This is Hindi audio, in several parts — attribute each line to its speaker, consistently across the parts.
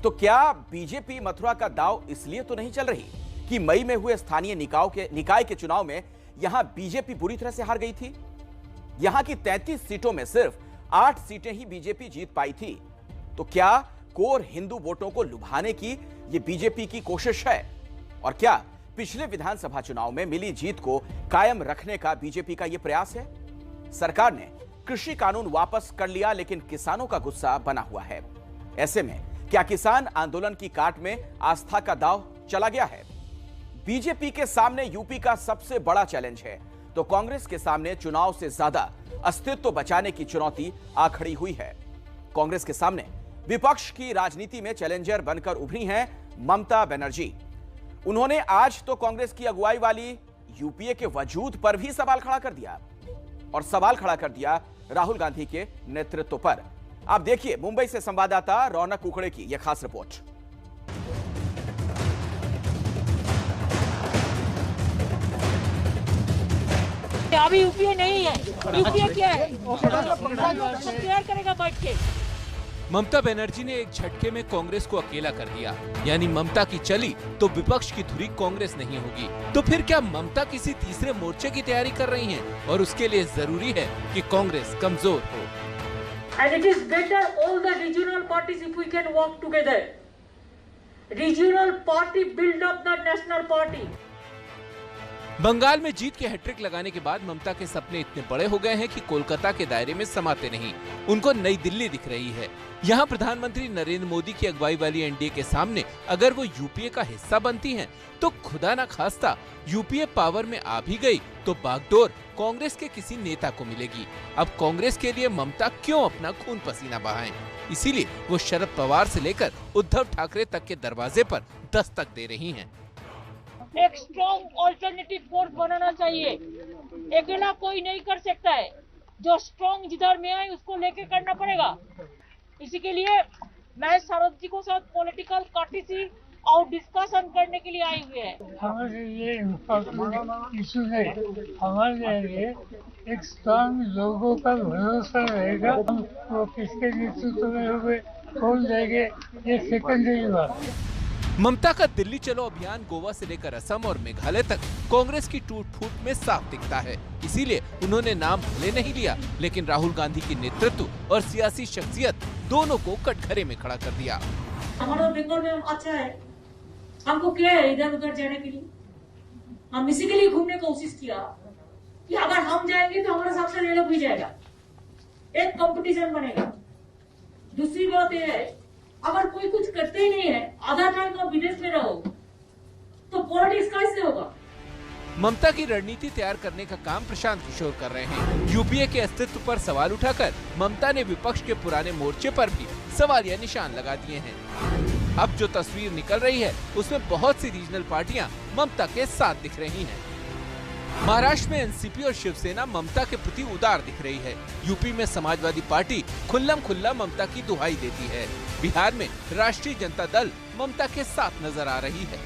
Speaker 1: तो क्या बीजेपी मथुरा का दांव इसलिए तो नहीं चल रही कि मई में हुए स्थानीय निकाय के चुनाव में यहां बीजेपी बुरी तरह से हार गई थी? यहां की 33 सीटों में सिर्फ 8 सीटें ही बीजेपी जीत पाई थी। तो क्या कोर हिंदू वोटों को लुभाने की यह बीजेपी की कोशिश है? और क्या पिछले विधानसभा चुनाव में मिली जीत को कायम रखने का बीजेपी का यह प्रयास है? सरकार ने कृषि कानून वापस कर लिया, लेकिन किसानों का गुस्सा बना हुआ है। ऐसे में क्या किसान आंदोलन की काट में आस्था का दांव चला गया है? बीजेपी के सामने यूपी का सबसे बड़ा चैलेंज है, तो कांग्रेस के सामने चुनाव से ज्यादा अस्तित्व बचाने की चुनौती आ खड़ी हुई है। कांग्रेस के सामने विपक्ष की राजनीति में चैलेंजर बनकर उभरी हैं ममता बनर्जी। उन्होंने आज तो कांग्रेस की अगुवाई वाली यूपीए के वजूद पर भी सवाल खड़ा कर दिया, और सवाल खड़ा कर दिया राहुल गांधी के नेतृत्व पर। आप देखिए मुंबई से संवाददाता रौनक कुकड़े की यह खास रिपोर्ट।
Speaker 2: अभी यूपीए नहीं है, यूपीए क्या है? तैयार करेगा बैठ के।
Speaker 3: ममता बनर्जी ने एक झटके में कांग्रेस को अकेला कर दिया, यानी ममता की चली तो विपक्ष की धुरी कांग्रेस नहीं होगी। तो फिर क्या ममता किसी तीसरे मोर्चे की तैयारी कर रही हैं? और उसके लिए जरूरी है कि कांग्रेस कमजोर हो।
Speaker 2: And it is better all the regional parties if we can work together. Regional party build up the national party.
Speaker 3: Bengal में जीत के हैट्रिक लगाने के बाद ममता के सपने इतने बड़े हो गए हैं कि कोलकाता के दायरे में समाते नहीं। उनको नई दिल्ली दिख रही है। यहाँ प्रधानमंत्री नरेंद्र मोदी की अगुवाई वाली एनडीए के सामने अगर वो यूपीए का हिस्सा बनती हैं, तो खुदा ना खास्ता यूपीए पावर में आ भी गई तो बागडोर कांग्रेस के किसी नेता को मिलेगी। अब कांग्रेस के लिए ममता क्यों अपना खून पसीना बहाएं? इसीलिए वो शरद पवार से लेकर उद्धव ठाकरे तक के दरवाजे पर दस्तक दे रही हैं।
Speaker 2: एक स्ट्रॉन्ग ऑल्टरनेटिव फोर्स बनाना चाहिए। अकेला कोई नहीं कर सकता है। जो स्ट्रॉन्ग जिधर में है उसको लेके करना पड़ेगा। इसी के लिए मैं शरद जी को साथ पॉलिटिकल कार्टिसी और डिस्कशन करने के लिए आई हुई है।
Speaker 4: हमारे लिए इशू है। हमारे लिए एक स्ट्रॉन्ग लोगों का भरोसा रहेगा। हम वो किसके नेतृत्व में हुए कौन जाएंगे ये सेकेंडरी बात।
Speaker 3: ममता का दिल्ली चलो अभियान गोवा से लेकर असम और मेघालय तक कांग्रेस की टूट फूट में साफ दिखता है। इसीलिए उन्होंने नाम भले नहीं लिया, लेकिन राहुल गांधी की नेतृत्व और सियासी शख्सियत दोनों को कटघरे में खड़ा कर दिया।
Speaker 2: हमारा बंगाल में अच्छा है, हमको क्या है इधर उधर जाने के लिए। हम इसी के लिए घूमने की कोशिश किया कि अगर हम जाएंगे तो हमारा सबसे ले भी जाएगा, एक कंपटीशन बनेगा। दूसरी बात यह है, अगर कोई कुछ करते ही नहीं है, आधा टाइम तो विदेश में रहो, तो पॉलिटिक्स कैसे होगा?
Speaker 3: ममता की रणनीति तैयार करने का काम प्रशांत किशोर कर रहे हैं। यूपीए के अस्तित्व पर सवाल उठाकर ममता ने विपक्ष के पुराने मोर्चे पर भी सवालिया निशान लगा दिए हैं। अब जो तस्वीर निकल रही है उसमें बहुत सी रीजनल पार्टियां ममता के साथ दिख रही हैं। महाराष्ट्र में एनसीपी और शिवसेना ममता के प्रति उदार दिख रही है। यूपी में समाजवादी पार्टी खुल्लम खुल्ला ममता की दुहाई देती है। बिहार में राष्ट्रीय जनता दल ममता के साथ नजर आ रही है।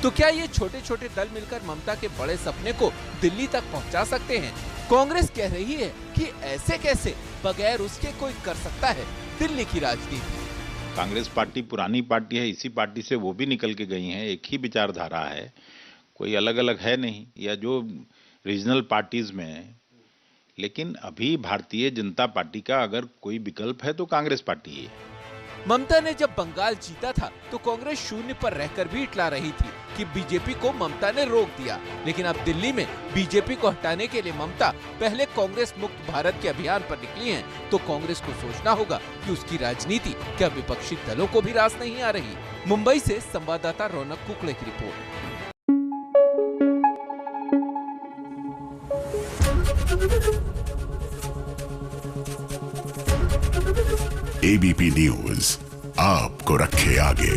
Speaker 3: तो क्या ये छोटे छोटे दल मिलकर ममता के बड़े सपने को दिल्ली तक पहुंचा सकते हैं? कांग्रेस कह रही है कि ऐसे कैसे बगैर उसके कोई कर सकता है दिल्ली की राजनीति।
Speaker 5: कांग्रेस पार्टी पुरानी पार्टी है, इसी पार्टी से वो भी निकल के गई हैं। एक ही विचारधारा है, कोई अलग अलग है नहीं, या जो रीजनल पार्टीज में है। लेकिन अभी भारतीय जनता पार्टी का अगर कोई विकल्प है तो कांग्रेस पार्टी है।
Speaker 3: ममता ने जब बंगाल जीता था तो कांग्रेस शून्य पर रहकर भी इटला रही थी कि बीजेपी को ममता ने रोक दिया। लेकिन अब दिल्ली में बीजेपी को हटाने के लिए ममता पहले कांग्रेस मुक्त भारत के अभियान पर निकली हैं, तो कांग्रेस को सोचना होगा कि उसकी राजनीति क्या विपक्षी दलों को भी रास नहीं आ रही। मुंबई से संवाददाता रौनक कुकड़े की रिपोर्ट।
Speaker 6: एबीपी न्यूज आपको रखे आगे।